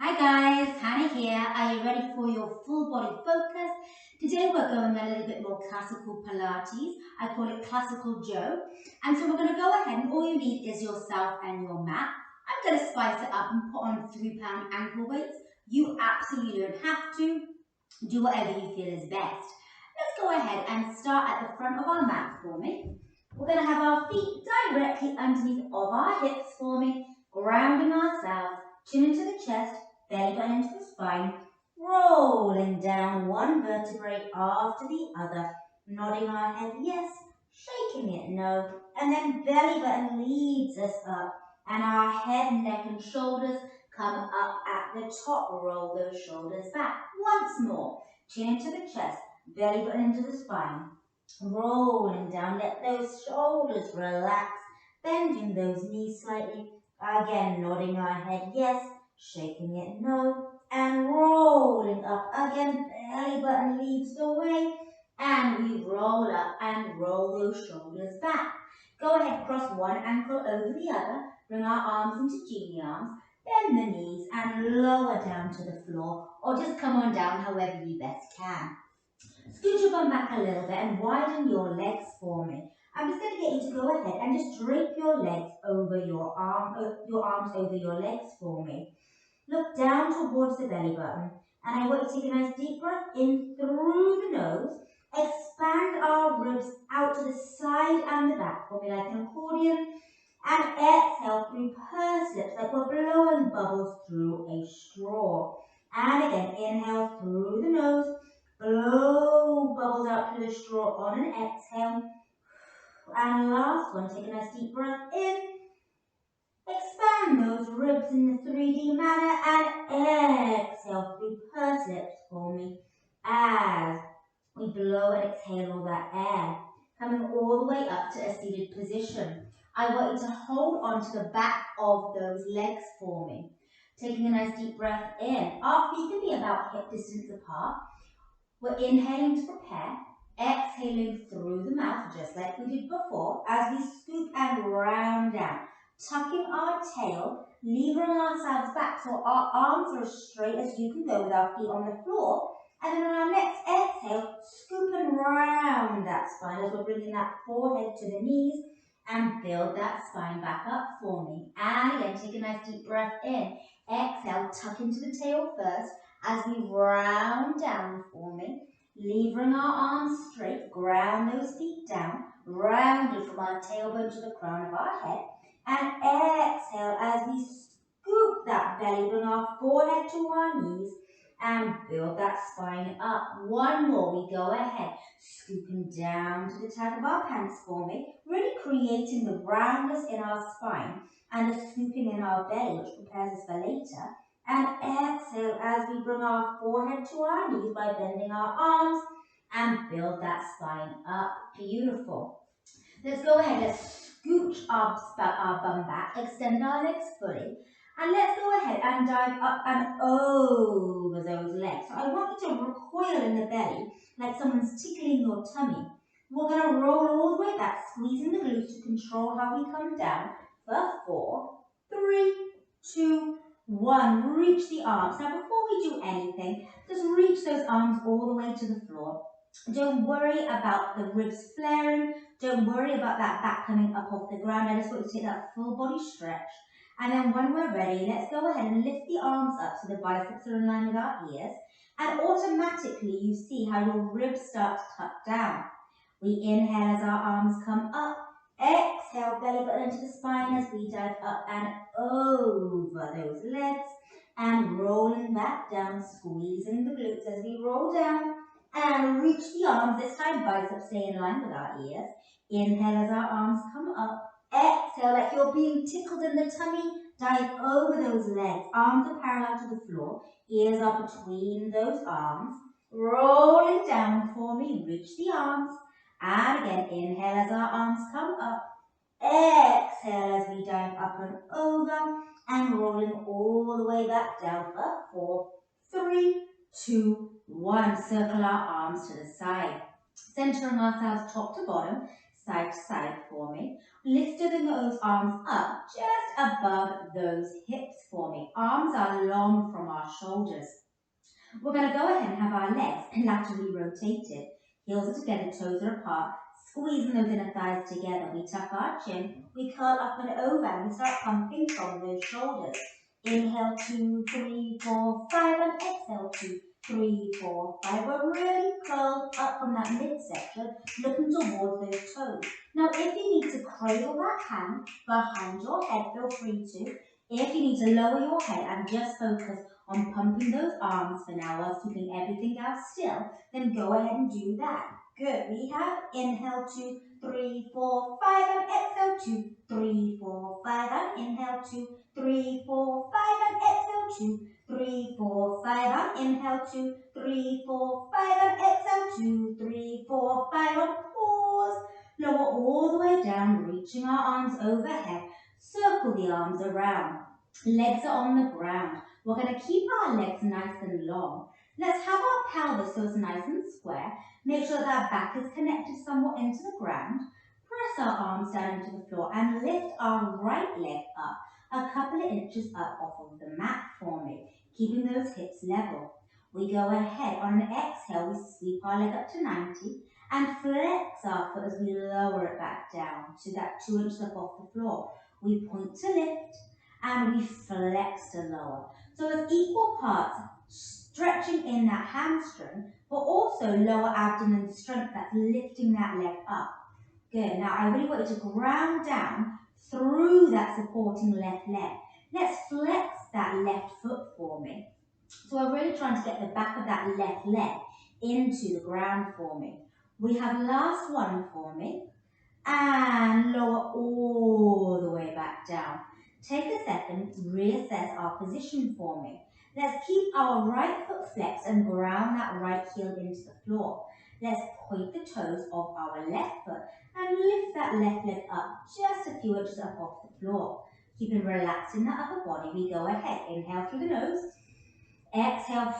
Hi guys, Hannah here. Are you ready for your full body focus? Today we're going a little bit more classical Pilates. I call it classical Joe. And so we're going to go ahead and all you need is yourself and your mat. I'm going to spice it up and put on 3-pound ankle weights. You absolutely don't have to. Do whatever you feel is best. Let's go ahead and start at the front of our mat for me. We're going to have our feet directly underneath of our hips for me, grounding ourselves, chin into the chest, belly button into the spine, rolling down one vertebrae after the other, nodding our head yes, shaking it no, and then belly button leads us up, and our head, neck and shoulders come up at the top. Roll those shoulders back. Once more, chin into the chest, belly button into the spine, rolling down, let those shoulders relax, bending those knees slightly, again nodding our head yes, shaking it no, and rolling up again, belly button leads the way, and we roll up and roll those shoulders back. Go ahead, cross one ankle over the other, bring our arms into genie arms, bend the knees and lower down to the floor, or just come on down however you best can. Scoot your bum back a little bit and widen your legs for me. I'm just going to get you to go ahead and just drape your legs over your arms over your legs for me. Look down towards the belly button, and I want you to take a nice deep breath in through the nose. Expand our ribs out to the side and the back for me like an accordion, and exhale through pursed lips like we're blowing bubbles through a straw. And again, inhale through the nose, blow bubbles out through the straw on an exhale. And last one, take a nice deep breath in. Expand those ribs in the 3D manner and exhale through pursed lips for me as we blow and exhale all that air, coming all the way up to a seated position. I want you to hold on to the back of those legs for me. Taking a nice deep breath in. Our feet can be about hip distance apart. We're inhaling to prepare, exhaling through the mouth just like we did before as we scoop and round down, tucking our tail, levering ourselves back so our arms are as straight as you can go with our feet on the floor. And then on our next exhale, scoop and round that spine as we're bringing that forehead to the knees and build that spine back up for me. And again, take a nice deep breath in. Exhale, tuck into the tail first as we round down for me. Levering our arms straight, ground those feet down, rounded from our tailbone to the crown of our head. And exhale as we scoop that belly, bring our forehead to our knees and build that spine up. One more, we go ahead, scooping down to the tag of our pants for me, really creating the roundness in our spine and the scooping in our belly, which prepares us for later. And exhale as we bring our forehead to our knees by bending our arms and build that spine up. Beautiful. Let's go ahead, let's scooch our bum back, extend our legs fully, and let's go ahead and dive up and over those legs. So I want you to recoil in the belly like someone's tickling your tummy. We're going to roll all the way back, squeezing the glutes to control how we come down for 4, 3, 2, 1. Reach the arms. Now before we do anything, just reach those arms all the way to the floor. Don't worry about the ribs flaring. Don't worry about that back coming up off the ground. I just want you to take that full body stretch. And then when we're ready, let's go ahead and lift the arms up so the biceps are in line with our ears. And automatically you see how your ribs start to tuck down. We inhale as our arms come up. Exhale, belly button into the spine as we dive up and over those legs. And rolling back down, squeezing the glutes as we roll down. And reach the arms, this time biceps stay in line with our ears. Inhale as our arms come up. Exhale like you're being tickled in the tummy. Dive over those legs. Arms are parallel to the floor. Ears are between those arms. Rolling down for me. Reach the arms. And again, inhale as our arms come up. Exhale as we dive up and over. And rolling all the way back down for 4, 3, 2, 1. Circle our arms to the side. Centering ourselves top to bottom. side to side for me. Lifting those arms up just above those hips for me. Arms are long from our shoulders. We're going to go ahead and have our legs laterally rotated. Heels are together, toes are apart. Squeezing those inner thighs together. We tuck our chin, we curl up and over, and we start pumping from those shoulders. Inhale, 2, 3, 4, 5, and exhale, 2, 3, 4, 5. We're really curled up from that midsection, looking towards those toes. Now, if you need to cradle that hand behind your head, feel free to. If you need to lower your head and just focus on pumping those arms for now whilst keeping everything else still, then go ahead and do that. Good. We have inhale, 2, 3, 4, 5, and exhale, 2, 3, 4, 5, and inhale, 2, 3, 4, 5, and exhale, 2, 3, 4, 5, and inhale, 2, 3, 4, 5, and exhale, 2, 3, 4, 5, and pause. Lower all the way down, reaching our arms overhead. Circle the arms around. Legs are on the ground. We're going to keep our legs nice and long. Let's have our pelvis so it's nice and square. Make sure that our back is connected somewhat into the ground. Press our arms down into the floor and lift our right leg up a couple of inches up off of the mat for me, keeping those hips level. We go ahead. On an exhale, we sweep our leg up to 90 and flex our foot as we lower it back down to that 2 inches up off the floor. We point to lift and we flex to lower. So it's equal parts stretching in that hamstring, but also lower abdomen strength that's lifting that leg up. Good. Now I really want you to ground down through that supporting left leg. Let's flex that left foot for me. So I'm really trying to get the back of that left leg into the ground for me. We have last one for me. And lower all the way back down. Take a second to reassess our position for me. Let's keep our right foot flexed and ground that right heel into the floor. Let's point the toes of our left foot and lift that left leg up just a few inches up off the floor. Keeping relaxed in the upper body, we go ahead. Inhale through the nose. Exhale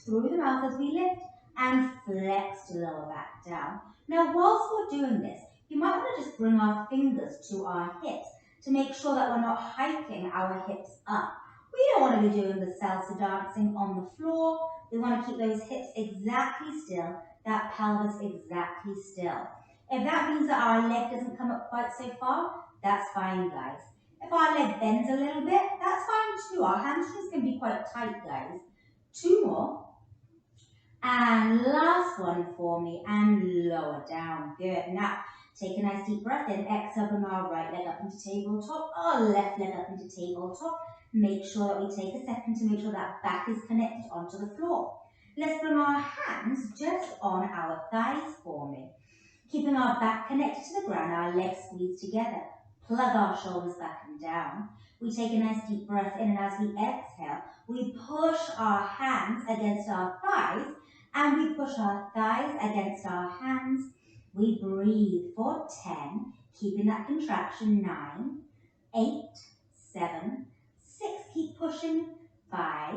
through the mouth as we lift and flex to lower back down. Now, whilst we're doing this, you might want to just bring our fingers to our hips to make sure that we're not hiking our hips up. We don't want to be doing the salsa dancing on the floor. We want to keep those hips exactly still, that pelvis exactly still. If that means that our leg doesn't come up quite so far, that's fine, guys. If our leg bends a little bit, that's fine too. Our hamstrings can be quite tight, guys. 2 more. And last one for me, and lower down. Good. Now, take a nice deep breath in. Exhale, bring our right leg up into tabletop, our left leg up into tabletop. Make sure that we take a second to make sure that back is connected onto the floor. Let's bring our hands just on our thighs for me. Keeping our back connected to the ground, our legs squeezed together. Plug our shoulders back and down. We take a nice deep breath in, and as we exhale, we push our hands against our thighs, and we push our thighs against our hands. We breathe for 10, keeping that contraction. 9, 8, 7, 6, keep pushing. 5,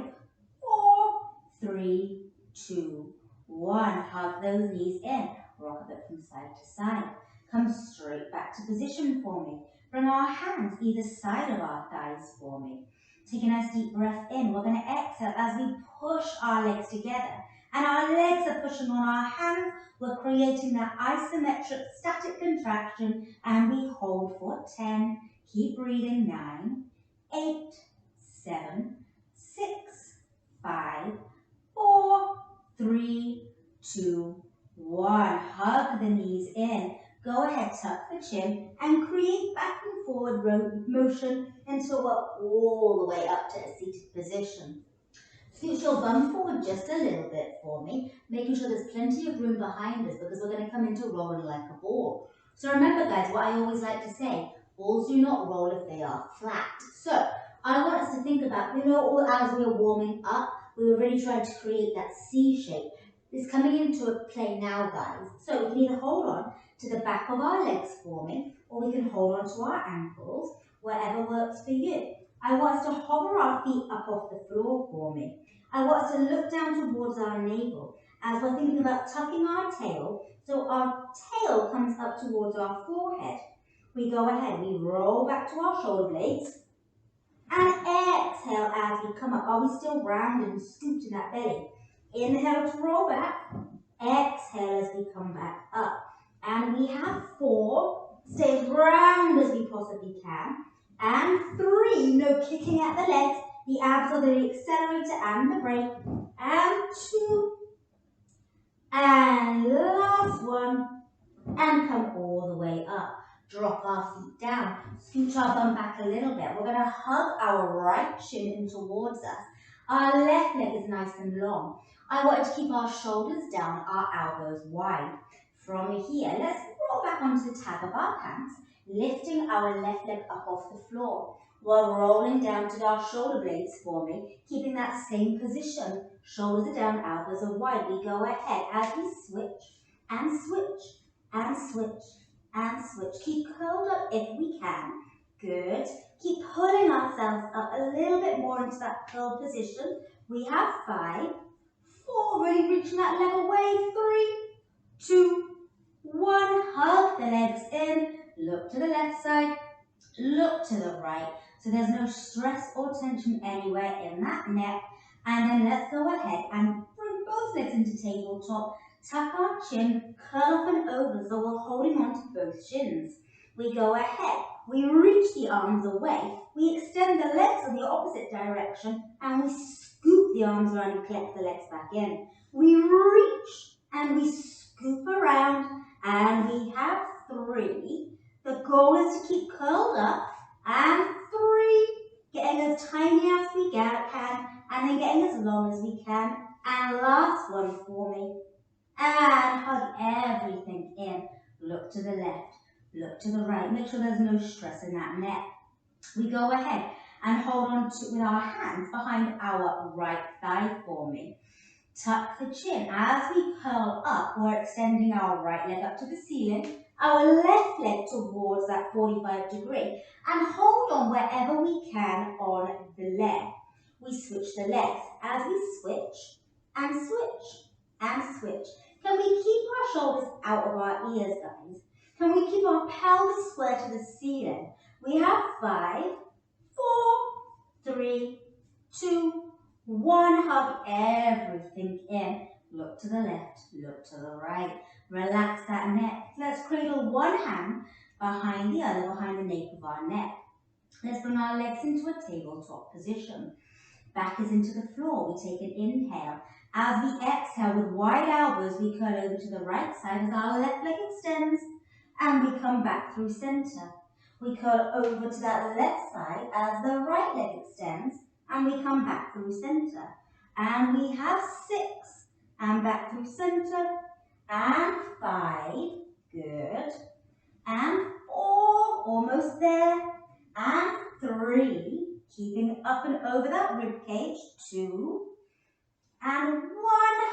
4, 3, 2, 1. Hug those knees in. Rock a bit from side to side. Come straight back to position for me. Bring our hands either side of our thighs for me. Take a nice deep breath in. We're going to exhale as we push our legs together. And our legs are pushing on our hands. We're creating that isometric static contraction. And we hold for 10. Keep breathing. 9, 8, 7, 6, 5, 4, 3, 2, 1. Hug the knees in. Go ahead, tuck the chin and create back and forward motion until we're all the way up to a seated position. Scoot your bum forward just a little bit for me, making sure there's plenty of room behind us because we're going to come into rolling like a ball. So remember, guys, what I always like to say, balls do not roll if they are flat. So I want us to think about, as we were warming up, we were really trying to create that C shape. It's coming into a play now, guys. So we can either hold on to the back of our legs for me, or we can hold on to our ankles, whatever works for you. I want us to hover our feet up off the floor for me. I want us to look down towards our navel as we're thinking about tucking our tail, so our tail comes up towards our forehead. We go ahead, we roll back to our shoulder blades, and exhale as we come up. Are we still round and scooped in that belly? Inhale to roll back, exhale as we come back up. And we have 4, stay as round as we possibly can. And 3, no kicking at the legs. The abs are the accelerator and the brake. And 2, and last one, and come all the way up. Drop our feet down, scooch our bum back a little bit. We're gonna hug our right shin in towards us. Our left leg is nice and long. I want to keep our shoulders down, our elbows wide. From here, let's roll back onto the tag of our pants, lifting our left leg up off the floor. We're rolling down to our shoulder blades for me, keeping that same position. Shoulders are down, elbows are wide. We go ahead as we switch and switch and switch and switch. Keep curled up if we can. Good. Keep pulling ourselves up a little bit more into that curled position. We have 5, 4, really reaching that leg away. 3, 2, 1. Hug the legs in. Look to the left side. Look to the right. So there's no stress or tension anywhere in that neck. And then let's go ahead and bring both legs into tabletop. Tuck our chin, curl up and over, so we're holding on to both shins. We go ahead, we reach the arms away, we extend the legs in the opposite direction, and we scoop the arms around and collect the legs back in. We reach and we scoop around, and we have 3. The goal is to keep curled up, and 3, getting as tiny as we can, and then getting as long as we can. And last one for me. And hug everything in. Look to the left, look to the right. Make sure there's no stress in that neck. We go ahead and hold on to with our hands behind our right thigh for me. Tuck the chin. As we curl up, we're extending our right leg up to the ceiling, our left leg towards that 45 degree, and hold on wherever we can on the leg. We switch the legs as we switch and switch and switch. Can we keep our shoulders out of our ears, guys? Can we keep our pelvis square to the ceiling? We have 5, 4, 3, 2, 1. Hug everything in. Look to the left, look to the right. Relax that neck. Let's cradle one hand behind the other, behind the nape of our neck. Let's bring our legs into a tabletop position. Back is into the floor. We take an inhale. As we exhale with wide elbows, we curl over to the right side as our left leg extends, and we come back through center. We curl over to that left side as the right leg extends, and we come back through center. And we have 6, and back through center, and 5, good, and 4, almost there, and 3, keeping up and over that rib cage, 2, and 1.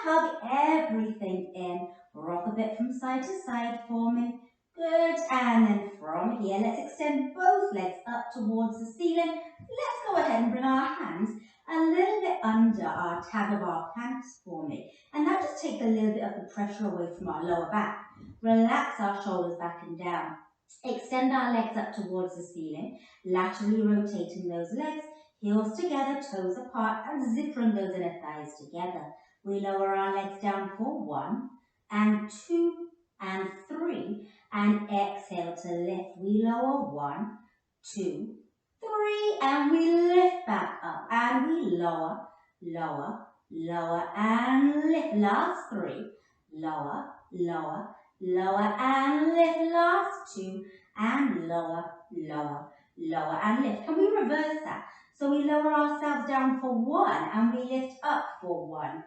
Hug everything in. Rock a bit from side to side for me. Good, and then from here, let's extend both legs up towards the ceiling. Let's go ahead and bring our hands a little bit under our tag of our pants for me. And that just takes a little bit of the pressure away from our lower back. Relax our shoulders back and down. Extend our legs up towards the ceiling, laterally rotating those legs, heels together, toes apart, and zippering those inner thighs together. We lower our legs down for 1, and 2, and 3, and exhale to lift. We lower 1, 2, 3, and we lift back up, and we lower, lower, lower, and lift. Last 3, lower, lower, lower, and lift. Last 2, and lower, lower, lower, and lift. Can we reverse that? So we lower ourselves down for 1, and we lift up for 1,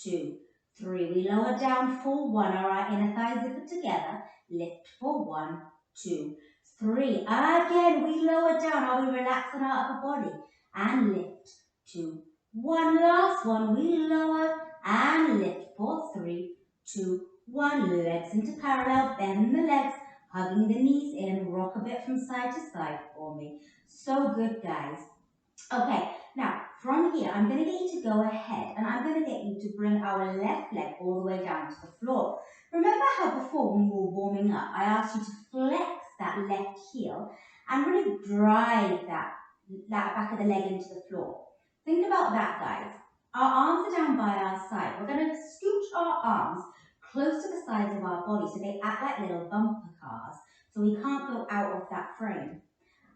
2, 3. We lower down for 1. All right, inner thighs zipper together. Lift for 1, 2, 3. Again, we lower down. Are we relaxing our upper body? And lift. 2, 1. Last one. We lower and lift for 3, 2, 1. Legs into parallel. Bend the legs. Hugging the knees in. Rock a bit from side to side for me. So good, guys. Okay, now from here, I'm going to get you to go ahead and I'm going to get you to bring our left leg all the way down to the floor. Remember how before when we were warming up, I asked you to flex that left heel and really drive that back of the leg into the floor. Think about that, guys. Our arms are down by our side. We're going to scooch our arms close to the sides of our body so they act like little bumper cars, so we can't go out of that frame.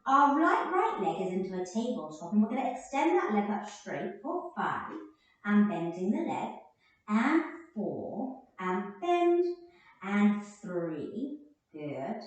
Our right leg is into a tabletop, and we're going to extend that leg up straight for 5, and bending the leg, and 4, and bend, and 3, good,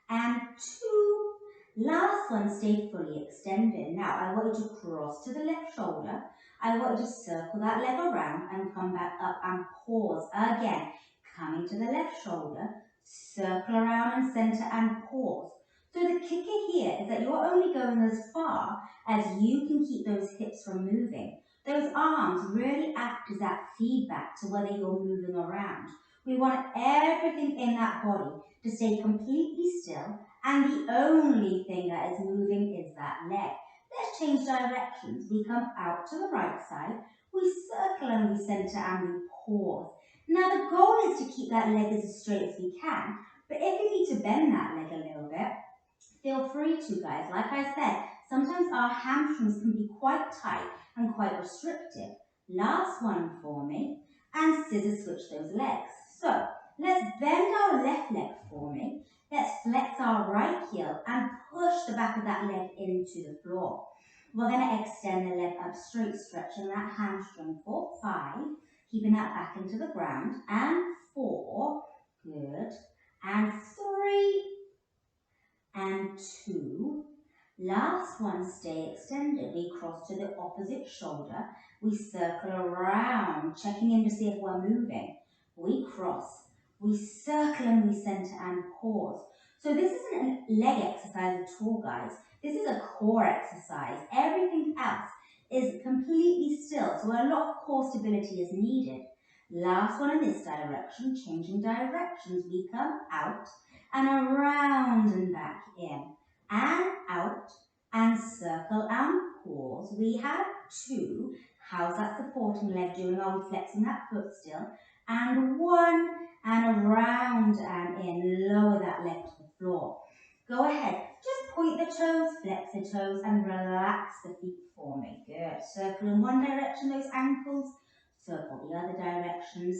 and 2, last one, stay fully extended. Now, I want you to cross to the left shoulder. I want you to circle that leg around and come back up and pause. Again, coming to the left shoulder, circle around and center and pause. So the kicker here is that you're only going as far as you can keep those hips from moving. Those arms really act as that feedback to whether you're moving around. We want everything in that body to stay completely still, and the only thing that is moving is that leg. Let's change directions. We come out to the right side, we circle and we center and we pause. Now the goal is to keep that leg as straight as we can, but if you need to bend that leg a little bit, feel free to, guys. Like I said, sometimes our hamstrings can be quite tight and quite restrictive. Last one for me, and scissor switch those legs. So let's bend our left leg for me. Let's flex our right heel and push the back of that leg into the floor. We're going to extend the leg up straight, stretching that hamstring for 5, keeping that back into the ground, and 4, good, and 3, and 2. Last one, stay extended. We cross to the opposite shoulder. We circle around, checking in to see if we're moving. We cross, we circle and we center and pause. So this isn't a leg exercise at all, guys. This is a core exercise. Everything else is completely still, so a lot of core stability is needed. Last one in this direction, changing directions. We come out and around and back in, and out, and circle and pause. We have 2. How's that supporting leg doing? Are we flexing that foot still? And 1, and around and in. Lower that leg to the floor. Go ahead, just point the toes, flex the toes, and relax the feet for me. Good. Circle in one direction, those ankles, circle the other directions,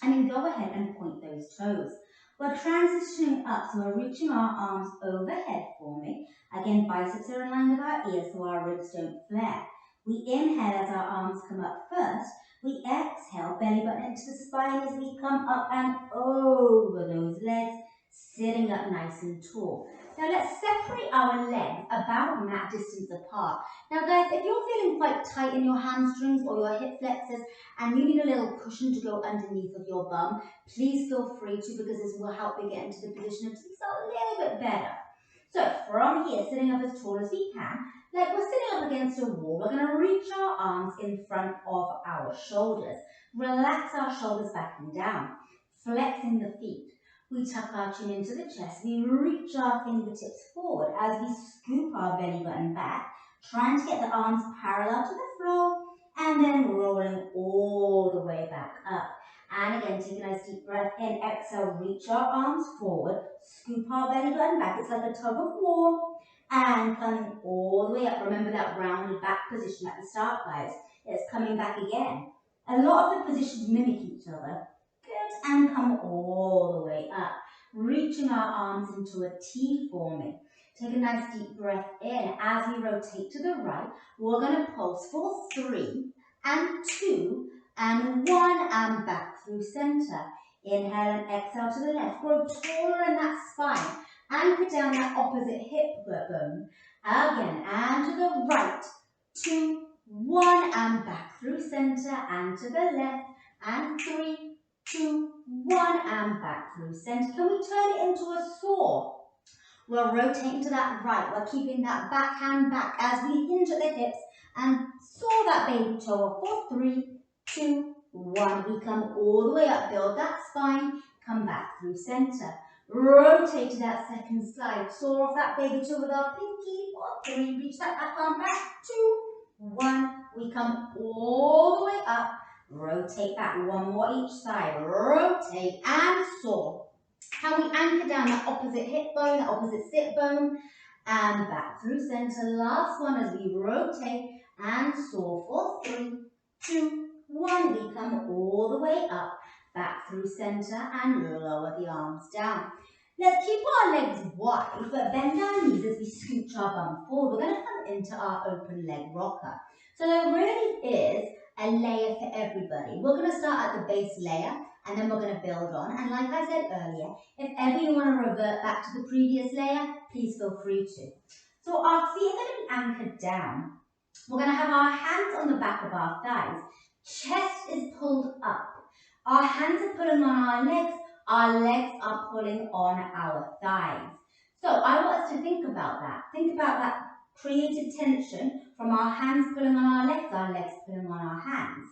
and then go ahead and point those toes. We're transitioning up, so we're reaching our arms overhead for me. Again, biceps are in line with our ears so our ribs don't flare. We inhale as our arms come up first. We exhale, belly button into the spine as we come up and over those legs, sitting up nice and tall. Now let's separate our legs about mat distance apart. Now guys, if you're feeling quite tight in your hamstrings or your hip flexors and you need a little cushion to go underneath of your bum, please feel free to, because this will help you get into the position of things a little bit better. So from here, sitting up as tall as we can, like we're sitting up against a wall, we're going to reach our arms in front of our shoulders. Relax our shoulders back and down, flexing the feet. We tuck our chin into the chest. We reach our fingertips forward as we scoop our belly button back, trying to get the arms parallel to the floor, and then rolling all the way back up. And again, take a nice deep breath in. Exhale, reach our arms forward, scoop our belly button back. It's like a tug of war. And coming all the way up. Remember that rounded back position at the start, guys. It's coming back again. A lot of the positions mimic each other. Good. And come all the way up. Reaching our arms into a T for me. Take a nice deep breath in. As we rotate to the right, we're going to pulse for 3 and 2 and 1 and back through center. Inhale and exhale to the left. Grow taller in that spine. Anchor down that opposite hip bone. Again, and to the right. 2, 1, and back through center, and to the left. And 3, 2, 1, and back through center. Can we turn it into a saw? We're rotating to that right. We're keeping that back hand back as we hinge at the hips and saw that baby toe for 3, 2, 1. We come all the way up, build that spine, come back through center. Rotate to that second slide. Saw off that baby toe with our pinky for 3. Reach that back arm back. 2, 1. We We come all the way up, rotate back, one more each side, rotate and soar. Can we anchor down that opposite hip bone, that opposite sit bone, and back through center. Last one as we rotate and soar for 3, 2, 1. We come all the way up, back through center, and lower the arms down. Let's keep our legs wide, but bend our knees as we scooch our bum forward. We're going to come into our open leg rocker. So there really is a layer for everybody. We're going to start at the base layer, and then we're going to build on. And like I said earlier, if ever you want to revert back to the previous layer, please feel free to. So our feet are going to be anchored down. We're going to have our hands on the back of our thighs. Chest is pulled up. Our hands are pulling on our legs are pulling on our thighs. So I want us to think about that. Think about that created tension from our hands pulling on our legs pulling on our hands.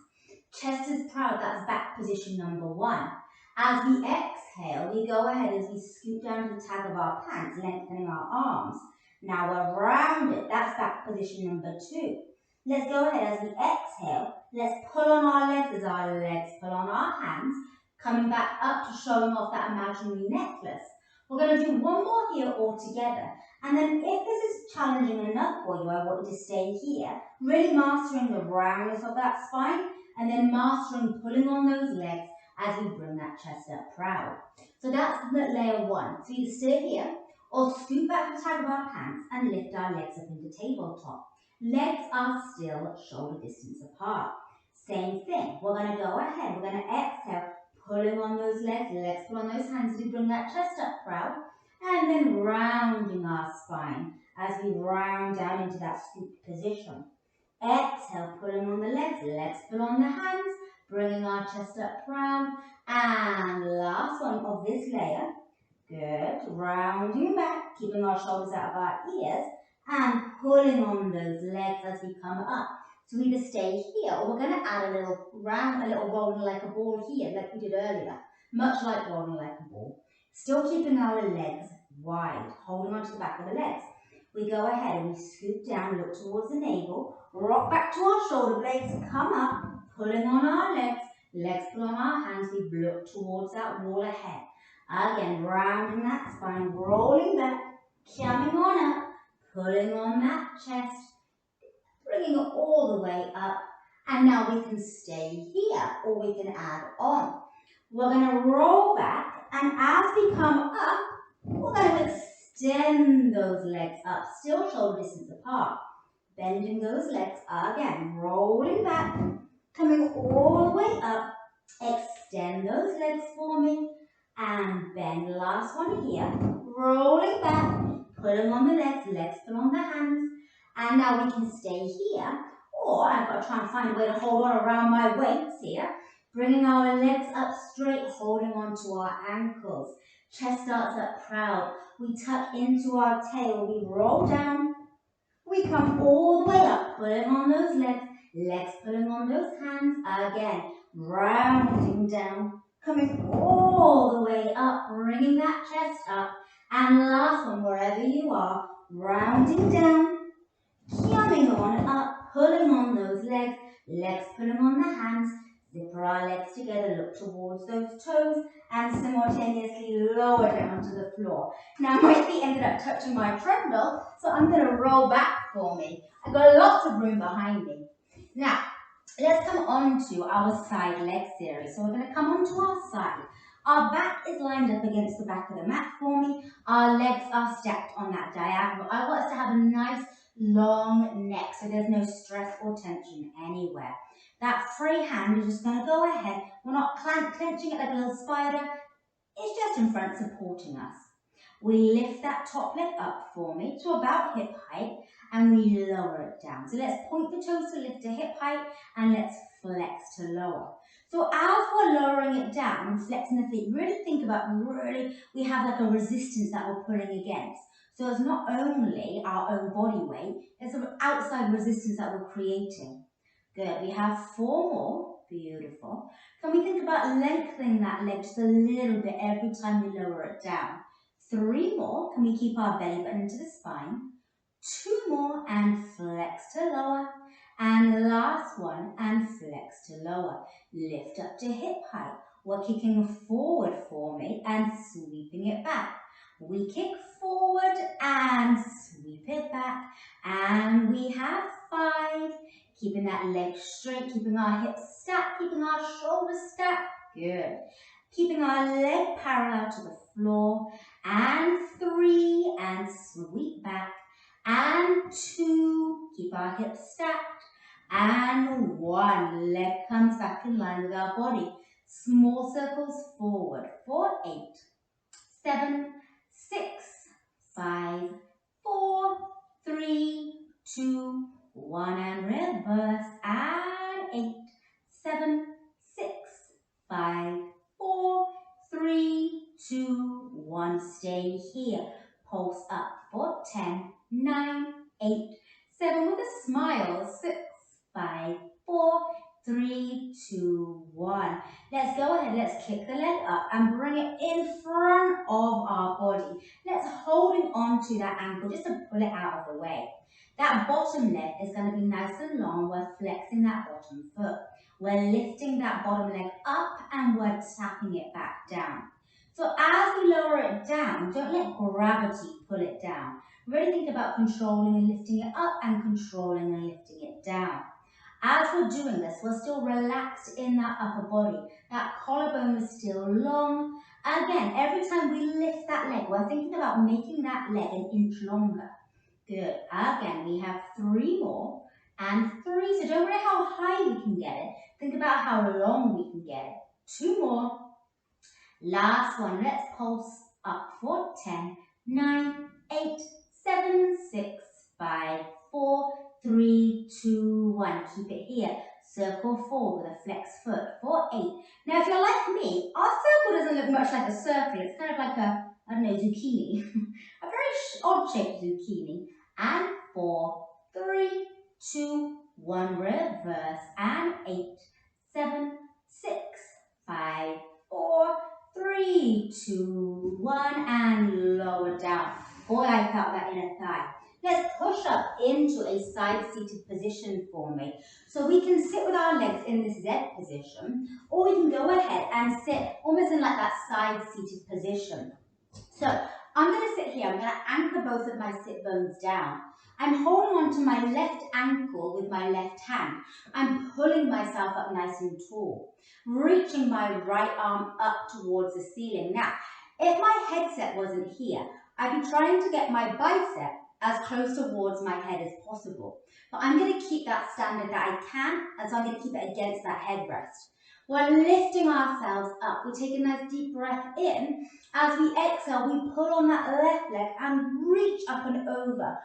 Chest is proud, that's back position number 1. As we exhale, we go ahead as we scoot down to the tag of our pants, lengthening our arms. Now we're rounded, that's back position number 2. Let's go ahead as we exhale, let's pull on our legs as our legs pull on our hands, coming back up to showing off that imaginary necklace. We're going to do one more here all together. And then if this is challenging enough for you, I want you to stay here, really mastering the roundness of that spine, and then mastering pulling on those legs as we bring that chest up proud. So that's the layer 1. So either stay here or scoot back to the tag of our pants and lift our legs up into tabletop. Legs are still shoulder distance apart. Same thing. We're going to go ahead. We're going to exhale, pulling on those legs pull on those hands as we bring that chest up proud, and then rounding our spine as we round down into that scoop position. Exhale, pulling on the legs pull on the hands, bringing our chest up proud, and last one of this layer. Good, rounding back, keeping our shoulders out of our ears, and pulling on those legs as we come up. So we either stay here, or we're going to add a little round, a little rolling like a ball here, like we did earlier. Much like rolling like a ball. Still keeping our legs wide, holding onto the back of the legs. We go ahead and we scoop down, look towards the navel, rock back to our shoulder blades, come up, pulling on our legs pull on our hands, we look towards that wall ahead. Again, rounding that spine, rolling back, coming on up, pulling on that chest, bringing it all the way up, and now we can stay here or we can add on. We're going to roll back, and as we come up, we're going to extend those legs up, still shoulder distance apart. Bending those legs, again, rolling back, coming all the way up, extend those legs for me, and bend. Last one here, rolling back, pulling on the legs pull on the hands, and now we can stay here, or I've got to try and find a way to hold on around my weights here, bringing our legs up straight, holding on to our ankles. Chest starts up proud. We tuck into our tail, we roll down, we come all the way up, pulling on those legs pulling on those hands, again, rounding down, coming all the way up, bringing that chest up, and last one, wherever you are, rounding down, coming on up, pulling on those legs pulling on the hands, zip our legs together, look towards those toes, and simultaneously lower down to the floor. Now my feet ended up touching my treadmill, so I'm going to roll back for me. I've got lots of room behind me. Now, let's come on to our side leg series. So we're going to come onto our side. Our back is lined up against the back of the mat for me. Our legs are stacked on that diagonal. I want us to have a nice long neck so there's no stress or tension anywhere. That free hand is just going to go ahead. We're not clenching it like a little spider. It's just in front supporting us. We lift that top leg up for me to about hip height and we lower it down. So let's point the toes to lift to hip height and let's flex to lower. So as we're lowering it down and flexing the feet, really think about we have like a resistance that we're pulling against. So it's not only our own body weight, it's an outside resistance that we're creating. Good, we have 4 more, beautiful. Can we think about lengthening that leg just a little bit every time we lower it down? 3 more, can we keep our belly button into the spine? 2 more and flex to lower. And last one, and flex to lower. Lift up to hip height. We're kicking forward for me and sweeping it back. We kick forward and sweep it back. And we have 5. Keeping that leg straight, keeping our hips stacked, keeping our shoulders stacked. Good. Keeping our leg parallel to the floor. And 3, and sweep back. And 2, keep our hips stacked. And 1, leg comes back in line with our body. Small circles forward for 8, 7, 6, 5, 4, 3, 2, 1, and reverse, and 8, 7, 6, 5, 4, 3, 2, 1. Stay here. Pulse up for 10, 9, 8, 7 with a smile. 6, 5, 4, 3, 2, 1. Let's go ahead, let's kick the leg up and bring it in front of our body. Let's holding on to that ankle just to pull it out of the way. That bottom leg is going to be nice and long. We're flexing that bottom foot. We're lifting that bottom leg up and we're tapping it back down. So as we lower it down, don't let gravity pull it down. Really think about controlling and lifting it up and controlling and lifting it down. As we're doing this, we're still relaxed in that upper body. That collarbone is still long. Again, every time we lift that leg, we're thinking about making that leg an inch longer. Good. Again, we have 3 more and 3. So don't worry how high we can get it. Think about how long we can get it. 2 more. Last one. Let's pulse up for 10, 9, 8, 7, 6, 5, 4, 3, 2, 1. Keep it here. Circle forward with a flex foot for 8. Now, if you're like me, our circle doesn't look much like a circle. It's kind of like a, I don't know, zucchini. A very odd-shaped zucchini. And 4, 3, 2, 1. Reverse. And 8, 7, 6, 5, 4, 3, 2, 1. And lower down. Boy, I felt that inner thigh. Let's push up into a side-seated position for me. So we can sit with our legs in this Z position, or we can go ahead and sit almost in like that side-seated position. So I'm going to sit here. I'm going to anchor both of my sit bones down. I'm holding on to my left ankle with my left hand. I'm pulling myself up nice and tall, reaching my right arm up towards the ceiling. Now, if my headset wasn't here, I'd be trying to get my bicep as close towards my head as possible. But I'm going to keep that standard that I can, and so I'm going to keep it against that headrest. We're lifting ourselves up. We take a nice deep breath in. As we exhale, we pull on that left leg and reach up and over.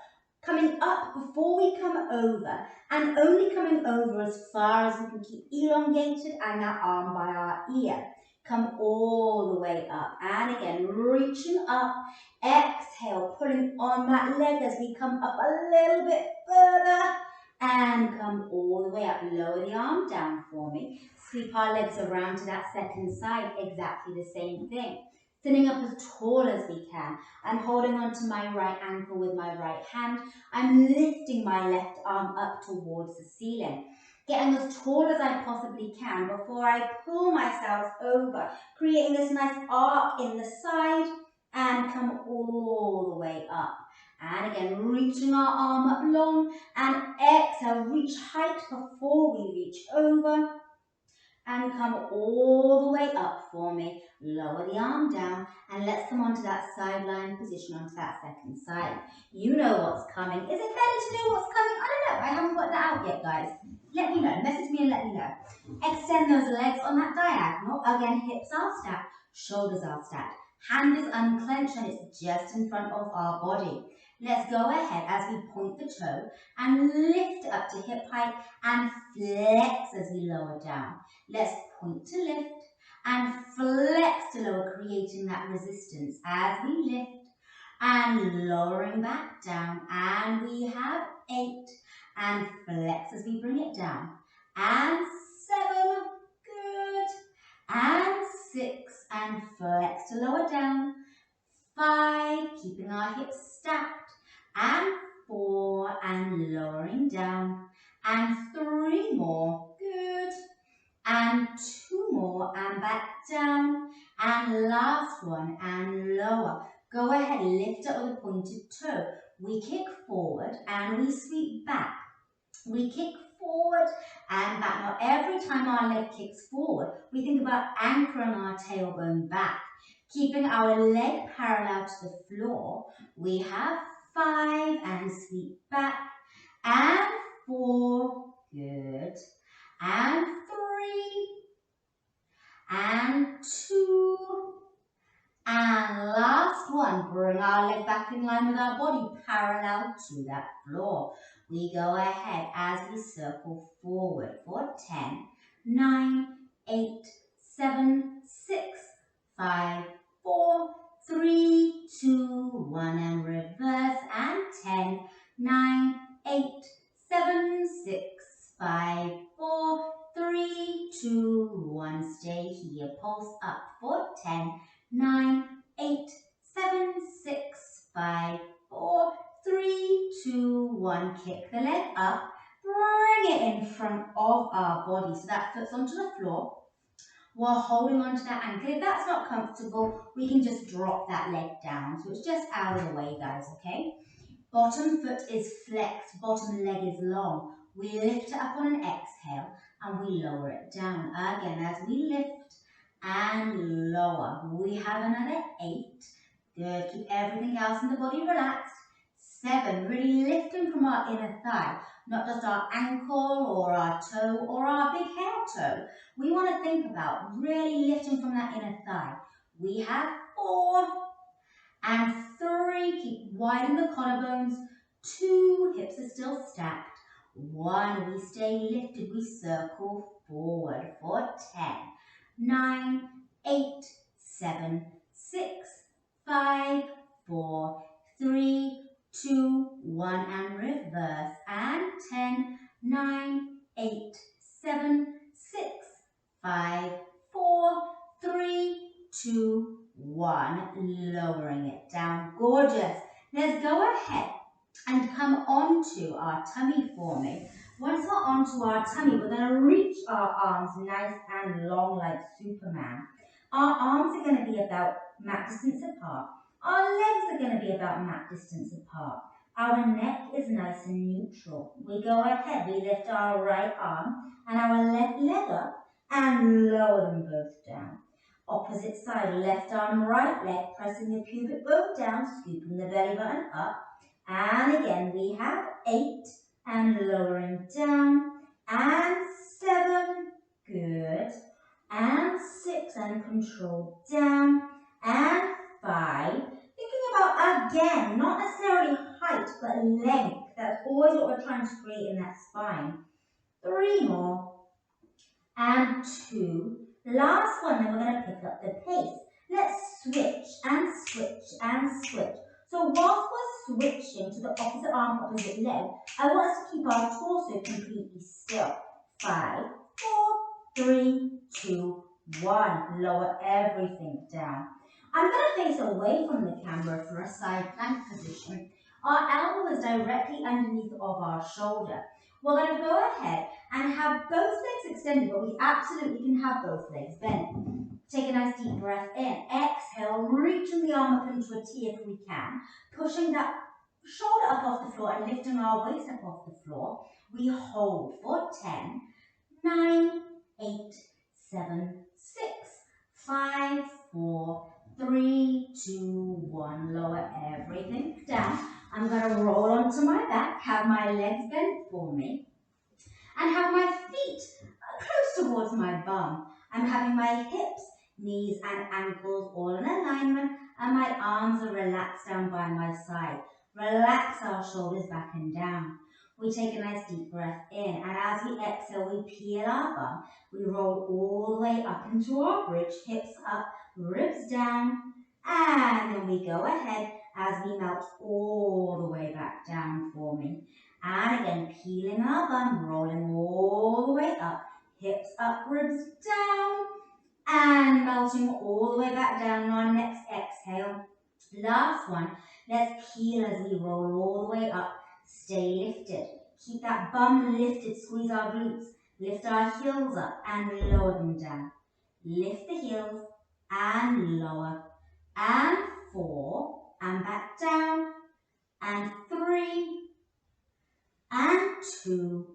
Coming up before we come over, and only coming over as far as we can keep elongated and that arm by our ear. Come all the way up, and again, reaching up, exhale, pulling on that leg as we come up a little bit further, and come all the way up. Lower the arm down for me. Sweep our legs around to that second side, exactly the same thing. Sitting up as tall as we can. I'm holding on to my right ankle with my right hand. I'm lifting my left arm up towards the ceiling. Getting as tall as I possibly can before I pull myself over, creating this nice arc in the side and come all the way up. And again, reaching our arm up long and exhale, reach height before we reach over and come all the way up for me. Lower the arm down and let's come onto that sideline position, onto that second side. You know what's coming. Is it better to know what's coming? I don't know. I haven't got that out yet, guys. Let me know. Message me and let me know. Extend those legs on that diagonal. Again, hips are stacked, shoulders are stacked. Hand is unclenched and it's just in front of our body. Let's go ahead as we point the toe and lift up to hip height and flex as we lower down. Let's point to lift and flex to lower, creating that resistance as we lift and lowering back down. And we have 8 and flex as we bring it down. And 7, good. And 6 and flex to lower down. 5, keeping our hips stacked. And 4 and lowering down. and 3 more, good, and 2 more, and back down, and last one, and lower. Go ahead, lift up with a pointed toe. We kick forward, and we sweep back. We kick forward and back. Now, every time our leg kicks forward, we think about anchoring our tailbone back, keeping our leg parallel to the floor. We have 5 and sweep back, and 4, good, and 3, and 2, and last one. Bring our leg back in line with our body, parallel to that floor. We go ahead as we circle forward for 10, 9, 8, 7, 6, 5, 4, 3, 2, 1, and reverse, and 10, 9, 8, 7, 6, 5, 4, 3, 2, 1. Stay here. Pulse up for 10, 9, 8, 7, 6, 5, 4, 3, 2, 1. Kick the leg up. Bring it in front of our body so that foot's onto the floor. We're holding onto that ankle. If that's not comfortable, we can just drop that leg down. So it's just out of the way, guys, okay? Bottom foot is flexed, bottom leg is long. We lift it up on an exhale and we lower it down. Again, as we lift and lower. We have another 8. Good. Keep everything else in the body relaxed. 7. Really lifting from our inner thigh, not just our ankle or our toe or our big hair toe. We want to think about really lifting from that inner thigh. We have 4 and 3. Keep widen the collarbones. 2. Hips are still stacked. 1. We stay lifted. We circle forward for 10. 9, 8, 7, 6, 5, 4, 3, 2, 1, and reverse, and 10, 9, 8, 7, 6, 5, 4, 3, 2, 1, lowering it down. Gorgeous. Let's go ahead and come onto our tummy for me. Once we're onto our tummy, we're going to reach our arms nice and long like Superman. Our arms are going to be about mat distance apart. Our legs are going to be about mat distance apart. Our neck is nice and neutral. We go ahead, we lift our right arm and our left leg up and lower them both down. Opposite side, left arm, right leg, pressing the pubic bone down, scooping the belly button up. And again, we have 8 and lowering down, and 7, good, and 6 and control down, and 5. Thinking about, again, not necessarily height, but length. That's always what we're trying to create in that spine. 3 more, and 2. Last one, then we're going to pick up the pace. Let's switch and switch and switch. So whilst we're switching to the opposite arm, opposite leg, I want us to keep our torso completely still. 5, 4, 3, 2, 1. Lower everything down. I'm going to face away from the camera for a side plank position. Our elbow is directly underneath of our shoulder. We're going to go ahead and have both legs extended, but we absolutely can have both legs bent. Take a nice deep breath in. Exhale, reaching the arm up into a T if we can. Pushing that shoulder up off the floor and lifting our waist up off the floor. We hold for 10, 9, 8, 7, 6, 5, 4, 3, 2, 1. Lower everything down. I'm going to roll onto my back, have my legs bent for me, and have my feet close towards my bum. I'm having my hips, knees and ankles all in alignment, and my arms are relaxed down by my side. Relax our shoulders back and down. We take a nice deep breath in, and as we exhale, we peel our bum. We roll all the way up into our bridge, hips up, ribs down, and then we go ahead as we melt all the way back down for me. And again, peeling our bum, rolling all the way up, hips up, ribs down, and melting all the way back down on our next exhale. Last one, let's peel as we roll all the way up. Stay lifted. Keep that bum lifted, squeeze our glutes. Lift our heels up and lower them down. Lift the heels and lower. And 4, and back down. And 3, and 2,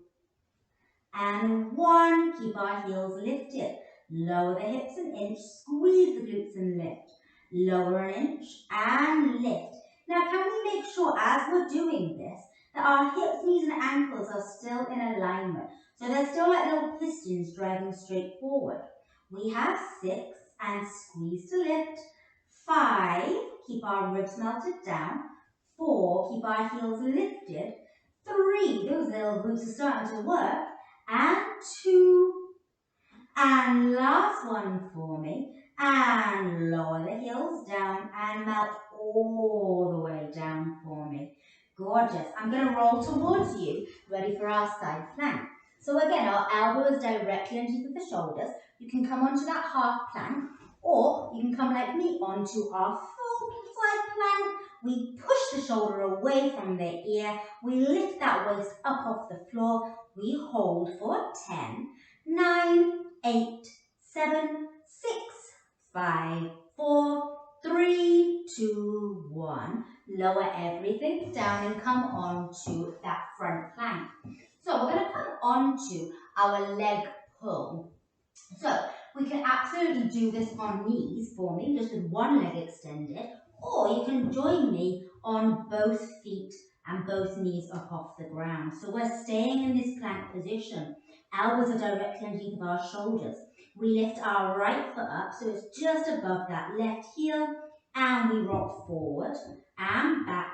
and 1. Keep our heels lifted. Lower the hips an inch, squeeze the glutes and lift. Lower an inch and lift. Now can we make sure as we're doing this that our hips, knees and ankles are still in alignment? So they're still like little pistons driving straight forward. We have 6 and squeeze to lift. 5, keep our ribs melted down. 4, keep our heels lifted. 3, those little glutes are starting to work. And 2, and last one for me. And lower the heels down and melt all the way down for me. Gorgeous. I'm going to roll towards you, ready for our side plank. So again, our elbow is directly underneath the shoulders. You can come onto that half plank, or you can come like me onto our full side plank. We push the shoulder away from the ear. We lift that waist up off the floor. We hold for 10, 9, 8, 7, 6, 5, 4, 3, 2, 1. Lower everything down and come onto that front plank. So we're going to come onto our leg pull. So we can absolutely do this on knees for me, just with one leg extended, or you can join me on both feet and both knees up off the ground. So we're staying in this plank position. Elbows are directly underneath of our shoulders. We lift our right foot up so it's just above that left heel, and we rock forward and back.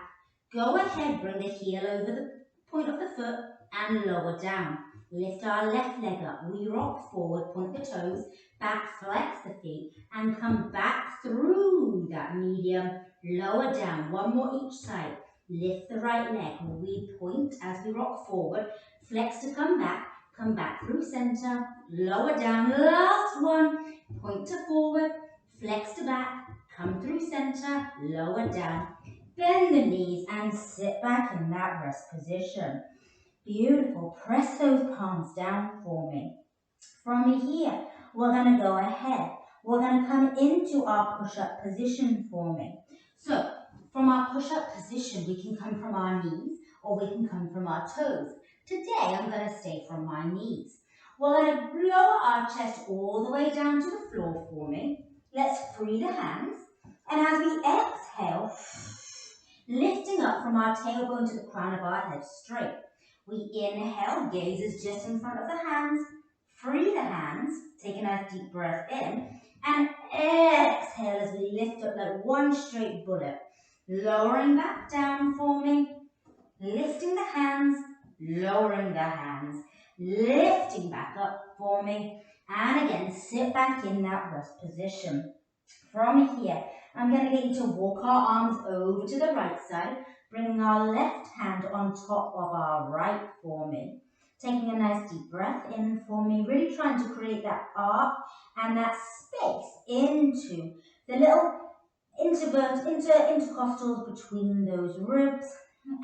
Go ahead, bring the heel over the point of the foot and lower down. Lift our left leg up. We rock forward, point the toes, back, flex the feet, and come back through that medium, lower down. One more each side. Lift the right leg. We point as we rock forward, flex to come back through center, lower down. Last one. Point to forward, flex to back, come through center, lower down. Bend the knees and sit back in that rest position. Beautiful. Press those palms down for me. From here, we're going to go ahead. We're going to come into our push-up position for me. So, from our push-up position, we can come from our knees or we can come from our toes. Today, I'm going to stay from my knees. We're going to lower our chest all the way down to the floor for me. Let's free the hands. And as we exhale, lifting up from our tailbone to the crown of our head straight. We inhale, gaze is just in front of the hands. Free the hands, take a nice deep breath in. And exhale as we lift up like one straight bullet. Lowering back down for me. Lifting the hands, lowering the hands. Lifting back up for me. And again, sit back in that rest position. From here, I'm going to get you to walk our arms over to the right side, bringing our left hand on top of our right for me. Taking a nice deep breath in for me, really trying to create that arc and that space into the little intercostals between those ribs,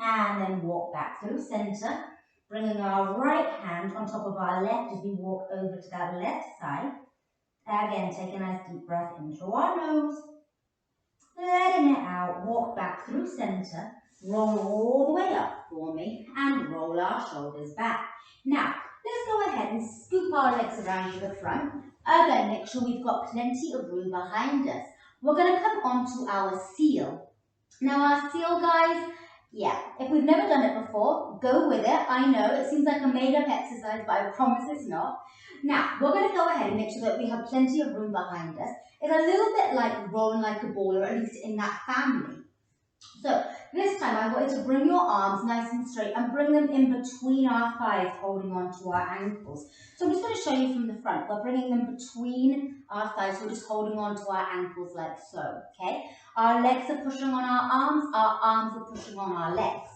and then walk back through center, bringing our right hand on top of our left as we walk over to that left side. Again, take a nice deep breath into our nose, letting it out, walk back through center, roll all the way up for me, and roll our shoulders back. Now, let's go ahead and scoop our legs around to the front. Again, make sure we've got plenty of room behind us. We're going to come onto our seal. Now, our seal, guys, yeah, if we've never done it before, go with it. I know it seems like a made-up exercise, but I promise it's not. Now, we're going to go ahead and make sure that we have plenty of room behind us. It's a little bit like rolling like a ball, or at least in that family. So, this time I want you to bring your arms nice and straight and bring them in between our thighs, holding on to our ankles. So I'm just going to show you from the front. We're bringing them between our thighs, so we're just holding on to our ankles like so, okay? Our legs are pushing on our arms are pushing on our legs.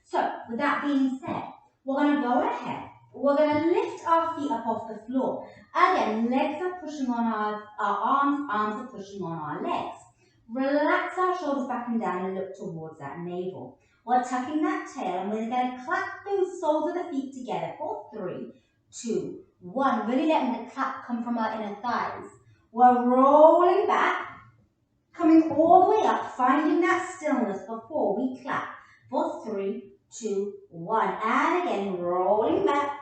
So, with that being said, we're going to go ahead. We're going to lift our feet up off the floor. Again, legs are pushing on our arms are pushing on our legs. Relax our shoulders back and down and look towards that navel. We're tucking that tail and we're going to clap those soles of the feet together for 3, 2, 1. Really letting the clap come from our inner thighs. We're rolling back, coming all the way up, finding that stillness before we clap for 3, 2, 1. And again, rolling back,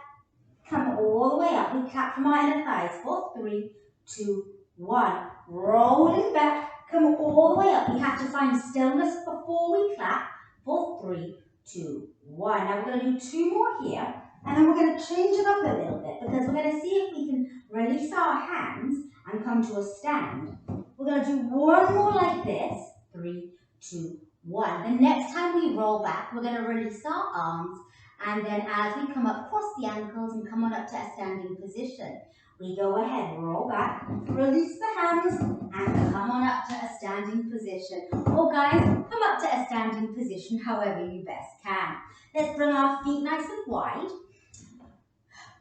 come all the way up. We clap from our inner thighs for 3, 2, 1. Rolling back, come all the way up. We have to find stillness before we clap for 3, 2, 1. Now we're going to do 2 more here, and then we're going to change it up a little bit because we're going to see if we can release our hands and come to a stand. We're going to do 1 more like this. 3, 2, 1. The next time we roll back, we're going to release our arms, and then as we come up across the ankles and come on up to a standing position, we go ahead, roll back, release the hands, and come on up to a standing position. Or guys, come up to a standing position however you best can. Let's bring our feet nice and wide.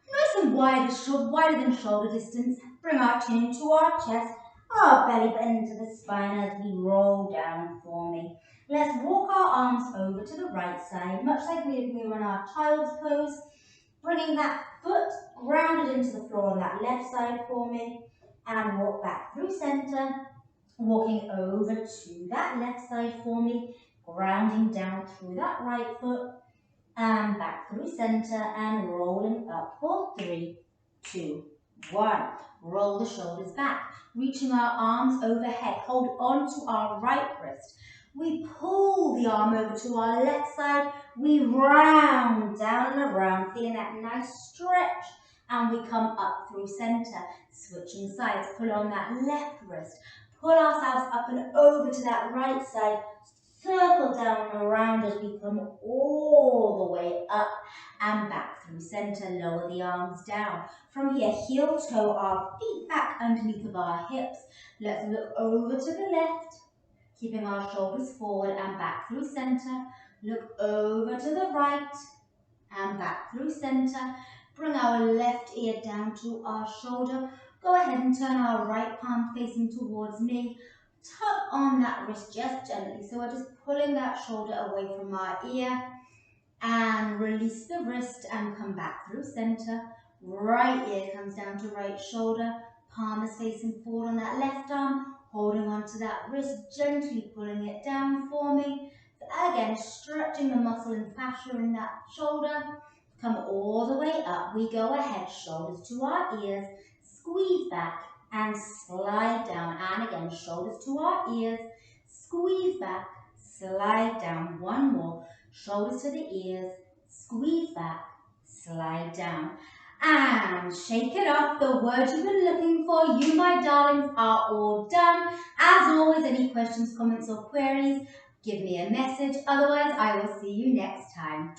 Nice and wide, wider than shoulder distance. Bring our chin into our chest, our belly button into the spine as we roll down for me. Let's walk our arms over to the right side, much like we were in our child's pose. Bringing that foot grounded into the floor on that left side for me. And walk back through center, walking over to that left side for me. Grounding down through that right foot. And back through center and rolling up for 3, 2, 1. Roll the shoulders back, reaching our arms overhead. Hold on to our right wrist. We pull the arm over to our left side. We round down and around, feeling that nice stretch. And we come up through center, switching sides. Pull on that left wrist. Pull ourselves up and over to that right side. Circle down and around as we come all the way up and back through center. Lower the arms down. From here, heel toe, our feet back underneath of our hips. Let's look over to the left, keeping our shoulders forward and back through center. Look over to the right and back through center. Bring our left ear down to our shoulder. Go ahead and turn our right palm facing towards me. Tug on that wrist just gently. So we're just pulling that shoulder away from our ear. And release the wrist and come back through center. Right ear comes down to right shoulder. Palm is facing forward on that left arm. Holding onto that wrist, gently pulling it down for me. So again, stretching the muscle and fascia in that shoulder. Come all the way up. We go ahead, shoulders to our ears. Squeeze back and slide down. And again, shoulders to our ears. Squeeze back, slide down. 1 more. Shoulders to the ears. Squeeze back, slide down. And shake it off. The words you've been looking for, you my darlings, are all done. As always, any questions, comments or queries, give me a message. Otherwise, I will see you next time.